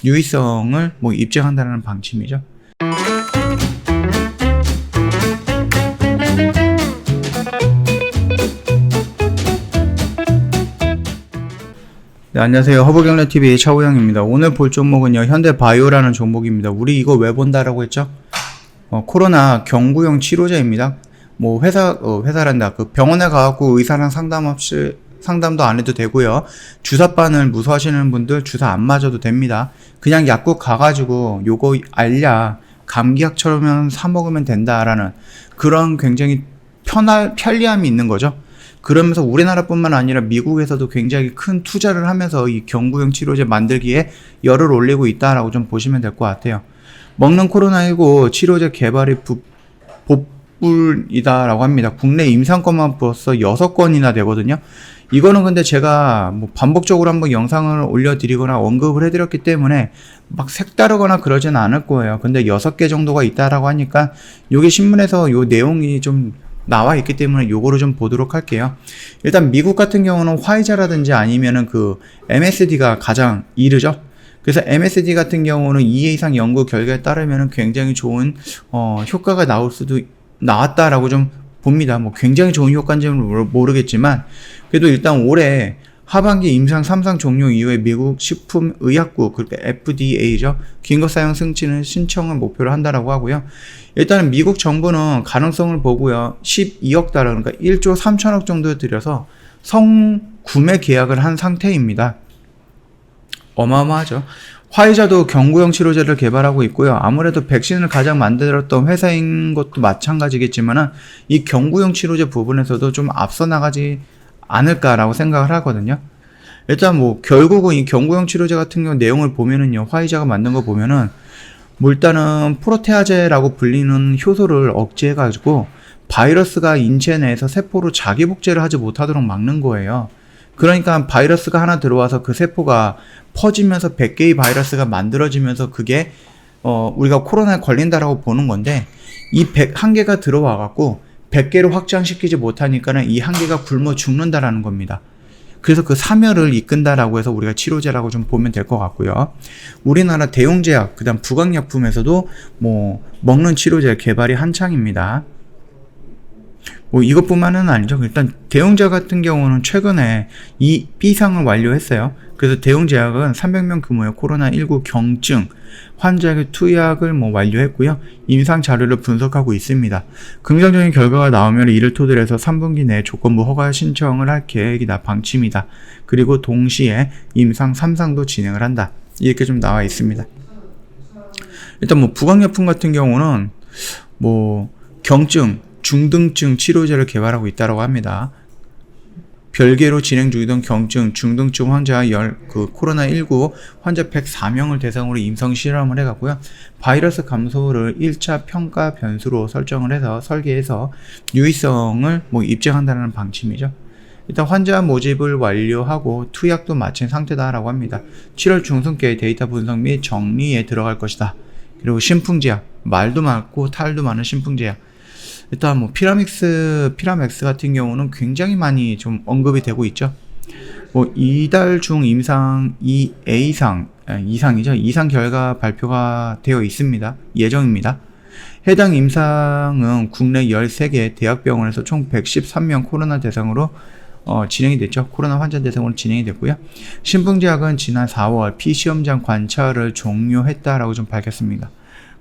유의성을 뭐 입증한다는 방침이죠. 네, 안녕하세요. 허브경제TV의 차우영입니다. 오늘 볼 종목은요, 현대바이오라는 종목입니다. 우리 이거 왜 본다라고 했죠? 코로나 경구용 치료제입니다. 뭐 회사란다. 그 병원에 가갖고 의사랑 상담도 안 해도 되고요. 주사바늘 무서워하시는 분들 주사 안 맞아도 됩니다. 그냥 약국 가가지고 요거 알약 감기약처럼 사 먹으면 된다라는 그런 굉장히 편리함이 있는 거죠. 그러면서 우리나라뿐만 아니라 미국에서도 굉장히 큰 투자를 하면서 이 경구용 치료제 만들기에 열을 올리고 있다라고 좀 보시면 될 것 같아요. 먹는 코로나19 치료제 개발이 복불이다라고 합니다. 국내 임상건만 벌써 6건이나 되거든요. 이거는 근데 제가 뭐 반복적으로 한번 영상을 올려드리거나 언급을 해드렸기 때문에 막 색다르거나 그러진 않을 거예요. 근데 6개 정도가 있다라고 하니까 요게 신문에서 요 내용이 좀 나와 있기 때문에 요거를 좀 보도록 할게요. 일단 미국 같은 경우는 화이자라든지 아니면은 그 MSD가 가장 이르죠. 그래서 MSD 같은 경우는 2회 이상 연구 결과에 따르면은 굉장히 좋은 효과가 나왔다라고 좀 봅니다. 뭐 굉장히 좋은 효과인지는 모르겠지만 그래도 일단 올해 하반기 임상 3상 종료 이후에 미국 식품의약국, 그러니까 FDA죠. 긴급사용 승인을 신청을 목표로 한다라고 하고요. 일단은 미국 정부는 가능성을 보고요. 12억 달러, 그러니까 1조 3천억 정도 들여서 성구매 계약을 한 상태입니다. 어마어마하죠. 화이자도 경구용 치료제를 개발하고 있고요. 아무래도 백신을 가장 만들었던 회사인 것도 마찬가지겠지만 이 경구용 치료제 부분에서도 좀 앞서 나가지 않을까라고 생각을 하거든요. 일단 뭐 결국은 이 경구용 치료제 같은 경우 내용을 보면은요, 화이자가 만든 거 보면은 뭐 일단은 프로테아제라고 불리는 효소를 억제해가지고 바이러스가 인체 내에서 세포로 자기 복제를 하지 못하도록 막는 거예요. 그러니까 바이러스가 하나 들어와서 그 세포가 퍼지면서 100개의 바이러스가 만들어지면서 그게 우리가 코로나에 걸린다라고 보는 건데, 이 101개가 들어와 갖고 100개를 확장시키지 못하니까는 이 한 개가 굶어 죽는다라는 겁니다. 그래서 그 사멸을 이끈다라고 해서 우리가 치료제라고 좀 보면 될 것 같고요. 우리나라 대용제약, 그 다음 부강약품에서도 뭐 먹는 치료제 개발이 한창입니다. 뭐 이것뿐만은 아니죠. 일단 대용제약 같은 경우는 최근에 이 B상을 완료했어요. 그래서 대용제약은 300명 규모의 코로나19 경증 환자에게 투약을 뭐 완료했고요. 임상 자료를 분석하고 있습니다. 긍정적인 결과가 나오면 이를 토대로 해서 3분기 내에 조건부 허가 신청을 할 계획이다, 방침이다. 그리고 동시에 임상 3상도 진행을 한다. 이렇게 좀 나와 있습니다. 일단 뭐 부강약품 같은 경우는 뭐 경증, 중등증 치료제를 개발하고 있다고 합니다. 별개로 진행 중이던 경증, 중등증 환자 코로나19 환자 104명을 대상으로 임상 실험을 해갔고요. 바이러스 감소를 1차 평가 변수로 설계해서 유의성을 뭐 입증한다는 방침이죠. 일단 환자 모집을 완료하고 투약도 마친 상태다라고 합니다. 7월 중순께 데이터 분석 및 정리에 들어갈 것이다. 그리고 신풍제약, 말도 많고 탈도 많은 신풍제약. 일단 뭐 피라맥스 같은 경우는 굉장히 많이 좀 언급이 되고 있죠. 뭐 이달 중 임상 2상 결과 발표가 되어 있습니다. 예정입니다. 해당 임상은 국내 13개 대학병원에서 총 113명 코로나 대상으로 진행이 됐죠. 코로나 환자 대상으로 진행이 됐고요. 신풍제약은 지난 4월 피시험장 관찰을 종료했다라고 좀 밝혔습니다.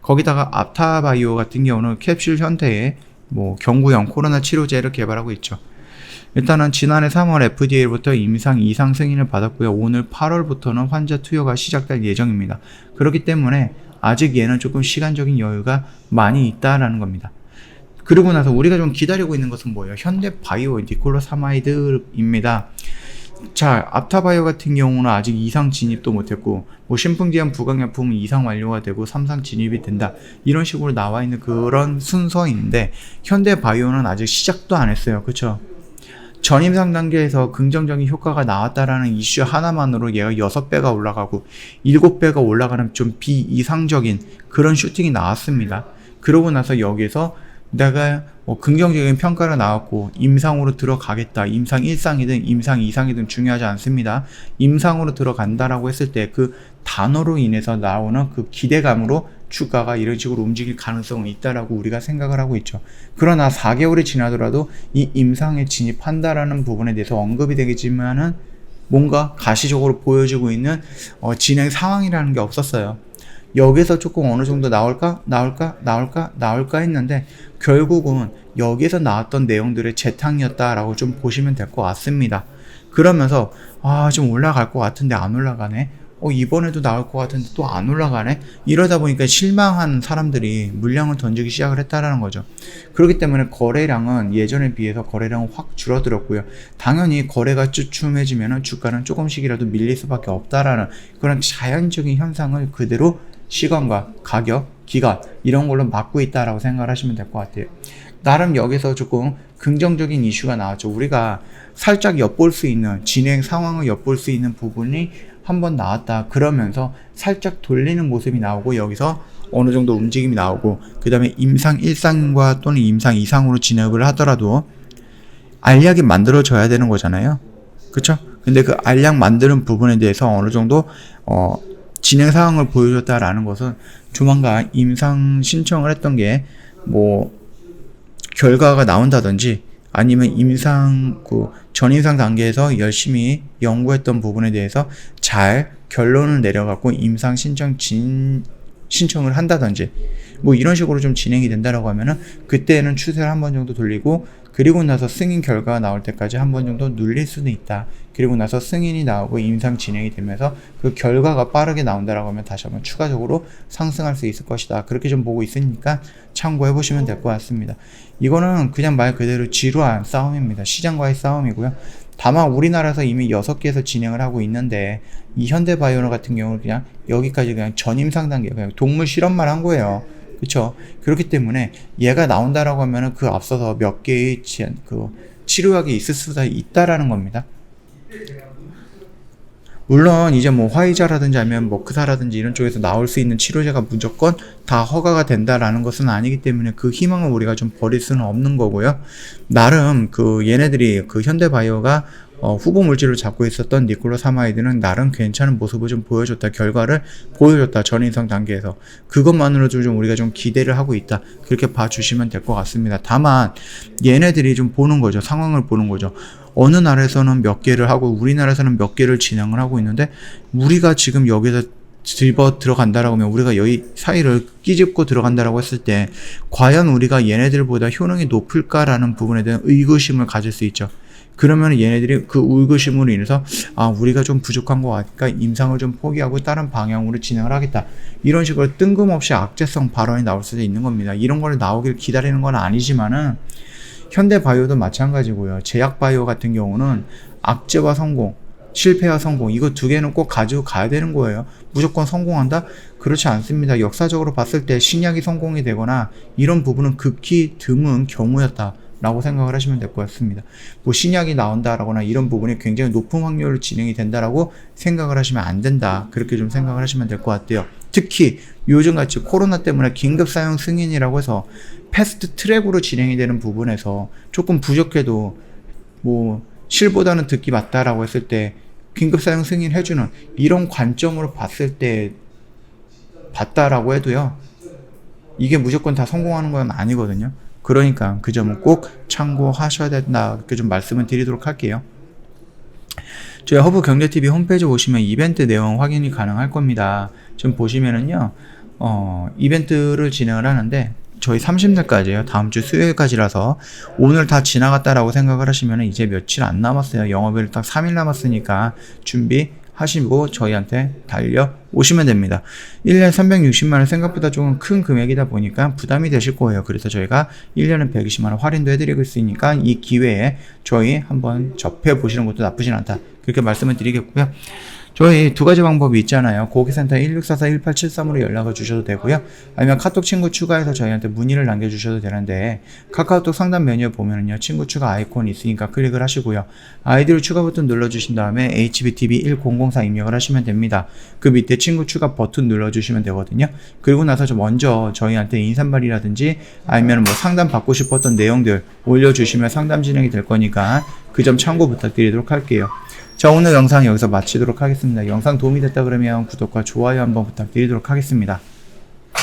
거기다가 앞타바이오 같은 경우는 캡슐 형태의 뭐 경구용 코로나 치료제를 개발하고 있죠. 일단은 지난해 3월 FDA로부터 임상 2상 승인을 받았고요. 오늘 8월부터는 환자 투여가 시작될 예정입니다. 그렇기 때문에 아직 얘는 조금 시간적인 여유가 많이 있다라는 겁니다. 그리고 나서 우리가 좀 기다리고 있는 것은 뭐예요? 현대바이오 니콜로사마이드입니다. 자, 앞타바이오 같은 경우는 아직 2상 진입도 못했고, 뭐 신풍제약 부강약품은 2상 완료가 되고 3상 진입이 된다, 이런 식으로 나와 있는 그런 순서인데, 현대바이오는 아직 시작도 안 했어요. 그쵸? 전임상 단계에서 긍정적인 효과가 나왔다라는 이슈 하나만으로 얘가 6배가 올라가고 7배가 올라가는 좀 비이상적인 그런 슈팅이 나왔습니다. 그러고 나서 여기에서 내가 긍정적인 평가가 나왔고 임상으로 들어가겠다. 임상 1상이든 임상 2상이든 중요하지 않습니다. 임상으로 들어간다라고 했을 때 그 단어로 인해서 나오는 그 기대감으로 주가가 이런 식으로 움직일 가능성은 있다라고 우리가 생각을 하고 있죠. 그러나 4개월이 지나더라도 이 임상에 진입한다라는 부분에 대해서 언급이 되겠지만은 뭔가 가시적으로 보여지고 있는 진행 상황이라는 게 없었어요. 여기서 조금 어느 정도 나올까 했는데 결국은 여기서 나왔던 내용들의 재탕이었다라고 좀 보시면 될 것 같습니다. 그러면서 좀 올라갈 것 같은데 안 올라가네. 이번에도 나올 것 같은데 또 안 올라가네. 이러다 보니까 실망한 사람들이 물량을 던지기 시작을 했다라는 거죠. 그렇기 때문에 거래량은 예전에 비해서 거래량은 확 줄어들었고요. 당연히 거래가 쭈춤해지면 주가는 조금씩이라도 밀릴 수밖에 없다라는 그런 자연적인 현상을 그대로 시간과 가격, 기간 이런 걸로 막고 있다라고 생각을 하시면 될 것 같아요. 나름 여기서 조금 긍정적인 이슈가 나왔죠. 우리가 살짝 엿볼 수 있는 진행 상황을 엿볼 수 있는 부분이 한번 나왔다. 그러면서 살짝 돌리는 모습이 나오고 여기서 어느 정도 움직임이 나오고 그 다음에 임상 1상과 또는 임상 2상으로 진행을 하더라도 알약이 만들어져야 되는 거잖아요. 그쵸? 근데 그 알약 만드는 부분에 대해서 어느 정도 진행 상황을 보여줬다라는 것은 조만간 임상 신청을 했던 게 결과가 나온다든지 아니면 임상 전임상 단계에서 열심히 연구했던 부분에 대해서 잘 결론을 내려갖고 임상 신청을 한다든지 이런 식으로 좀 진행이 된다라고 하면은 그때는 추세를 한 번 정도 돌리고 그리고 나서 승인 결과가 나올 때까지 한 번 정도 눌릴 수는 있다. 그리고 나서 승인이 나오고 임상 진행이 되면서 그 결과가 빠르게 나온다라고 하면 다시 한번 추가적으로 상승할 수 있을 것이다. 그렇게 좀 보고 있으니까 참고해 보시면 될 것 같습니다. 이거는 그냥 말 그대로 지루한 싸움입니다. 시장과의 싸움이고요. 다만 우리나라에서 이미 6개에서 진행을 하고 있는데 이 현대바이오 같은 경우는 그냥 여기까지 그냥 전임상 단계 그냥 동물 실험만 한 거예요. 그쵸? 그렇기 때문에 얘가 나온다라고 하면은 그 앞서서 몇 개의 치료약이 있을 수가 있다라는 겁니다. 물론 이제 화이자라든지 아니면 머크사라든지 이런 쪽에서 나올 수 있는 치료제가 무조건 다 허가가 된다라는 것은 아니기 때문에 그 희망을 우리가 좀 버릴 수는 없는 거고요. 나름 얘네들이 현대바이오가 후보 물질을 잡고 있었던 니콜로사마이드는 나름 괜찮은 모습을 좀 보여줬다. 결과를 보여줬다. 전인성 단계에서. 그것만으로도 좀 우리가 좀 기대를 하고 있다. 그렇게 봐주시면 될 것 같습니다. 다만 얘네들이 좀 보는 거죠. 상황을 보는 거죠. 어느 나라에서는 몇 개를 하고 우리나라에서는 몇 개를 진행을 하고 있는데 우리가 지금 여기서 들어간다라고 하면 우리가 여기 사이를 끼집고 들어간다라고 했을 때 과연 우리가 얘네들보다 효능이 높을까라는 부분에 대한 의구심을 가질 수 있죠. 그러면 얘네들이 그 의구심으로 인해서 우리가 좀 부족한 것 같으니까 임상을 좀 포기하고 다른 방향으로 진행을 하겠다. 이런 식으로 뜬금없이 악재성 발언이 나올 수도 있는 겁니다. 이런 걸 나오길 기다리는 건 아니지만은 현대바이오도 마찬가지고요. 제약바이오 같은 경우는 악재와 성공, 실패와 성공 이거 두 개는 꼭 가지고 가야 되는 거예요. 무조건 성공한다? 그렇지 않습니다. 역사적으로 봤을 때 신약이 성공이 되거나 이런 부분은 극히 드문 경우였다. 라고 생각을 하시면 될 것 같습니다. 신약이 나온다라거나 이런 부분이 굉장히 높은 확률로 진행이 된다라고 생각을 하시면 안 된다. 그렇게 좀 생각을 하시면 될 것 같아요. 특히 요즘같이 코로나 때문에 긴급 사용 승인이라고 해서 패스트 트랙으로 진행이 되는 부분에서 조금 부족해도 실보다는 득이 맞다라고 했을 때 긴급 사용 승인 해주는 이런 관점으로 봤다라고 해도요. 이게 무조건 다 성공하는 건 아니거든요. 그러니까 그 점은 꼭 참고하셔야 된다. 이렇게 좀 말씀을 드리도록 할게요. 저희 허브경제TV 홈페이지 보시면 이벤트 내용 확인이 가능할 겁니다. 지금 보시면은요, 이벤트를 진행을 하는데 저희 30일까지예요. 다음 주 수요일까지라서 오늘 다 지나갔다라고 생각을 하시면 이제 며칠 안 남았어요. 영업일 딱 3일 남았으니까 준비하시고 저희한테 달려오시면 됩니다. 1년 360만원 생각보다 조금 큰 금액이다 보니까 부담이 되실 거예요. 그래서 저희가 1년에 120만원 할인도 해드리고 있으니까 이 기회에 저희 한번 접해보시는 것도 나쁘진 않다. 그렇게 말씀을 드리겠고요. 저희 두 가지 방법이 있잖아요. 고객센터 1644-1873으로 연락을 주셔도 되고요. 아니면 카톡 친구 추가해서 저희한테 문의를 남겨주셔도 되는데, 카카오톡 상단 메뉴에 보면은요, 친구 추가 아이콘이 있으니까 클릭을 하시고요. 아이디로 추가 버튼 눌러주신 다음에 HBTV1004 입력을 하시면 됩니다. 그 밑에 친구 추가 버튼 눌러주시면 되거든요. 그리고 나서 좀 먼저 저희한테 인사말이라든지 아니면 뭐 상담 받고 싶었던 내용들 올려주시면 상담 진행이 될 거니까 그 점 참고 부탁드리도록 할게요. 자, 오늘 영상 여기서 마치도록 하겠습니다. 영상 도움이 됐다 그러면 구독과 좋아요 한번 부탁드리도록 하겠습니다.